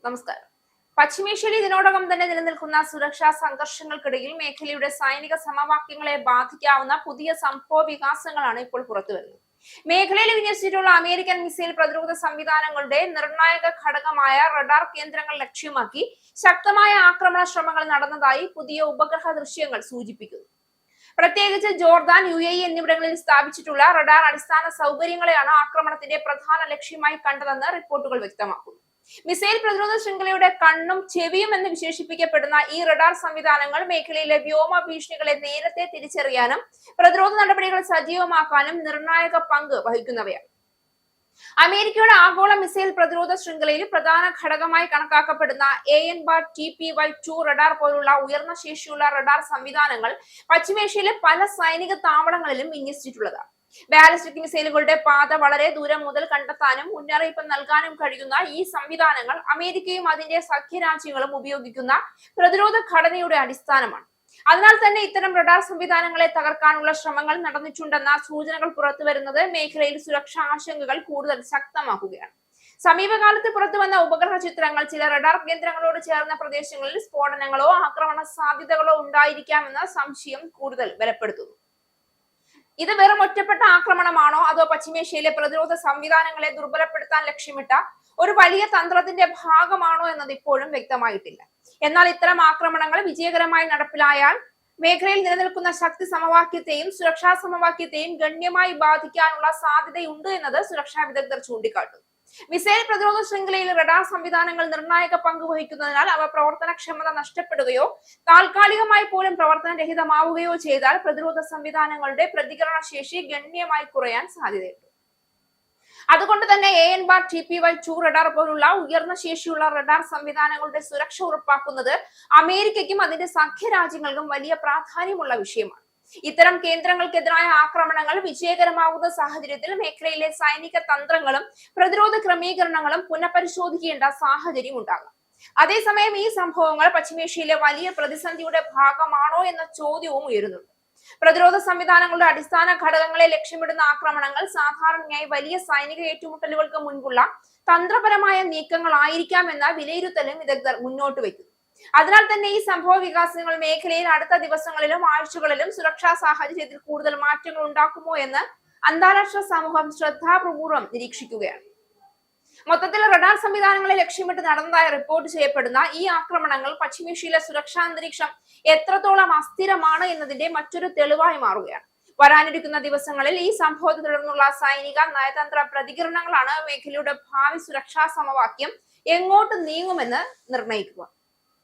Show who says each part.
Speaker 1: നമസ്കാരം. പശ്ചിമേഷ്യയിൽ ഇതിനോടകം തന്നെ നിലനിൽക്കുന്ന സുരക്ഷാ സംഘർഷങ്ങൾക്കിടയിൽ മേഖലയുടെ സൈനിക സമവാക്യങ്ങളെ ബാധിക്കാവുന്ന പുതിയ സംഭവ വികാസങ്ങളാണ് ഇപ്പോൾ പുറത്തുവരുന്നത്. മേഖലയിൽ വിന്യസിച്ചിട്ടുള്ള അമേരിക്കൻ മിസൈൽ പ്രതിരോധ സംവിധാനങ്ങളുടെ നിർണായക ഘടകമായ റഡാർ കേന്ദ്രങ്ങൾ ലക്ഷ്യമാക്കി ശക്തമായ ആക്രമണ ശ്രമങ്ങൾ നടന്നതായി പുതിയ ഉപഗ്രഹ ദൃശ്യങ്ങൾ സൂചിപ്പിക്കുന്നു. പ്രത്യേകിച്ച് ജോർദാൻ, UAE എന്നിവിടങ്ങളിൽ സ്ഥാപിച്ചിട്ടുള്ള റഡാർ അടിസ്ഥാന സൗകര്യങ്ങളെയാണ് ആക്രമണത്തിന്റെ പ്രധാന ലക്ഷ്യമായി കണ്ടതെന്ന് റിപ്പോർട്ടുകൾ വ്യക്തമാക്കുന്നു. മിസൈൽ പ്രതിരോധ ശൃംഖലയുടെ കണ്ണും ചെവിയും എന്ന് വിശേഷിപ്പിക്കപ്പെടുന്ന ഈ റഡാർ സംവിധാനങ്ങൾ മേഖലയിലെ വ്യോമ ഭീഷണികളെ നേരത്തെ തിരിച്ചറിയാനും പ്രതിരോധ നടപടികൾ സജീവമാക്കാനും നിർണായക പങ്ക് വഹിക്കുന്നവയാണ്. അമേരിക്കയുടെ ആഗോള മിസൈൽ പ്രതിരോധ ശൃംഖലയിൽ പ്രധാന ഘടകമായി കണക്കാക്കപ്പെടുന്ന AN/TPY-2 റഡാർ പോലുള്ള ഉയർന്ന ശേഷിയുള്ള റഡാർ സംവിധാനങ്ങൾ പശ്ചിമേഷ്യയിലെ പല സൈനിക താവളങ്ങളിലും വിന്യസിച്ചിട്ടുള്ളതാണ്. ബാലിസ്റ്റിക് മിസൈലുകളുടെ പാത വളരെ ദൂരം മുതൽ കണ്ടെത്താനും മുന്നറിയിപ്പ് നൽകാനും കഴിയുന്ന ഈ സംവിധാനങ്ങൾ അമേരിക്കയും അതിന്റെ സഖ്യരാജ്യങ്ങളും ഉപയോഗിക്കുന്ന പ്രതിരോധ ഘടനയുടെ അടിസ്ഥാനമാണ്. അതിനാൽ തന്നെ ഇത്തരം റഡാർ സംവിധാനങ്ങളെ തകർക്കാനുള്ള ശ്രമങ്ങൾ നടന്നിട്ടുണ്ടെന്ന സൂചനകൾ പുറത്തുവരുന്നത് മേഖലയിൽ സുരക്ഷാ ആശങ്കകൾ കൂടുതൽ ശക്തമാക്കുകയാണ്. സമീപകാലത്ത് പുറത്തുവന്ന ഉപഗ്രഹ ചിത്രങ്ങൾ ചില റഡാർ കേന്ദ്രങ്ങളോട് ചേർന്ന പ്രദേശങ്ങളിൽ സ്ഫോടനങ്ങളോ ആക്രമണ സാധ്യതകളോ ഉണ്ടായിരിക്കാമെന്ന സംശയം കൂടുതൽ ബലപ്പെടുത്തുന്നു. ഇത് വെറും ഒറ്റപ്പെട്ട ആക്രമണമാണോ അതോ പശ്ചിമേഷ്യയിലെ പ്രതിരോധ സംവിധാനങ്ങളെ ദുർബലപ്പെടുത്താൻ ലക്ഷ്യമിട്ട ഒരു വലിയ തന്ത്രത്തിന്റെ ഭാഗമാണോ എന്നത് ഇപ്പോഴും വ്യക്തമായിട്ടില്ല. എന്നാൽ ഇത്തരം ആക്രമണങ്ങൾ വിജയകരമായി നടപ്പിലായാൽ മേഖലയിൽ നിലനിൽക്കുന്ന ശക്തി സമവാക്യത്തെയും സുരക്ഷാ സമവാക്യത്തെയും ഗണ്യമായി ബാധിക്കാനുള്ള സാധ്യതയുണ്ട് എന്നത് സുരക്ഷാ വിദഗ്ധർ ചൂണ്ടിക്കാട്ടുന്നു. മിസൈൽ പ്രതിരോധ ശൃംഖലയിൽ റഡാർ സംവിധാനങ്ങൾ നിർണായക പങ്ക് വഹിക്കുന്നതിനാൽ അവ പ്രവർത്തനക്ഷമത നഷ്ടപ്പെടുകയോ താൽക്കാലികമായി പോലും പ്രവർത്തനരഹിതമാവുകയോ ചെയ്താൽ പ്രതിരോധ സംവിധാനങ്ങളുടെ പ്രതികരണ ശേഷി ഗണ്യമായി കുറയാൻ സാധ്യതയുണ്ട്. അതുകൊണ്ട് തന്നെ AN/TPY-2 റഡാർ പോലുള്ള ഉയർന്ന ശേഷിയുള്ള റഡാർ സംവിധാനങ്ങളുടെ സുരക്ഷ ഉറപ്പാക്കുന്നത് അമേരിക്കയ്ക്കും അതിന്റെ സഖ്യരാജ്യങ്ങൾക്കും വലിയ പ്രാധാന്യമുള്ള വിഷയമാണ്. ഇത്തരം കേന്ദ്രങ്ങൾക്കെതിരായ ആക്രമണങ്ങൾ വിജയകരമാകുന്ന സാഹചര്യത്തിൽ മേഖലയിലെ സൈനിക തന്ത്രങ്ങളും പ്രതിരോധ ക്രമീകരണങ്ങളും പുനഃപരിശോധിക്കേണ്ട സാഹചര്യം ഉണ്ടാകാം. അതേസമയം ഈ സംഭവങ്ങൾ പശ്ചിമേഷ്യയിലെ വലിയ പ്രതിസന്ധിയുടെ ഭാഗമാണോ എന്ന ചോദ്യവും ഉയരുന്നുണ്ട്. പ്രതിരോധ സംവിധാനങ്ങളുടെ അടിസ്ഥാന ഘടകങ്ങളെ ലക്ഷ്യമിടുന്ന ആക്രമണങ്ങൾ സാധാരണയായി വലിയ സൈനിക ഏറ്റുമുട്ടലുകൾക്ക് മുൻപുള്ള തന്ത്രപരമായ നീക്കങ്ങളായിരിക്കാമെന്ന വിലയിരുത്തലും വിദഗ്ധർ മുന്നോട്ട് വയ്ക്കുന്നു. അതിനാൽ തന്നെ ഈ സംഭവ വികാസങ്ങൾ മേഖലയിൽ അടുത്ത ദിവസങ്ങളിലും ആഴ്ചകളിലും സുരക്ഷാ സാഹചര്യത്തിൽ കൂടുതൽ മാറ്റങ്ങൾ ഉണ്ടാക്കുമോ എന്ന് അന്താരാഷ്ട്ര സമൂഹം ശ്രദ്ധാപൂർവം നിരീക്ഷിക്കുകയാണ്. മൊത്തത്തിൽ റഡാർ സംവിധാനങ്ങളെ ലക്ഷ്യമിട്ട് നടന്നതായി റിപ്പോർട്ട് ചെയ്യപ്പെടുന്ന ഈ ആക്രമണങ്ങൾ പശ്ചിമേഷ്യയിലെ സുരക്ഷാ അന്തരീക്ഷം എത്രത്തോളം അസ്ഥിരമാണ് എന്നതിന്റെ മറ്റൊരു തെളിവായി മാറുകയാണ്. വരാനിരിക്കുന്ന ദിവസങ്ങളിൽ ഈ സംഭവത്തെ തുടർന്നുള്ള സൈനിക നയതന്ത്ര പ്രതികരണങ്ങളാണ് മേഖലയുടെ ഭാവി സുരക്ഷാ സമവാക്യം എങ്ങോട്ട് നീങ്ങുമെന്ന് നിർണ്ണയിക്കുക.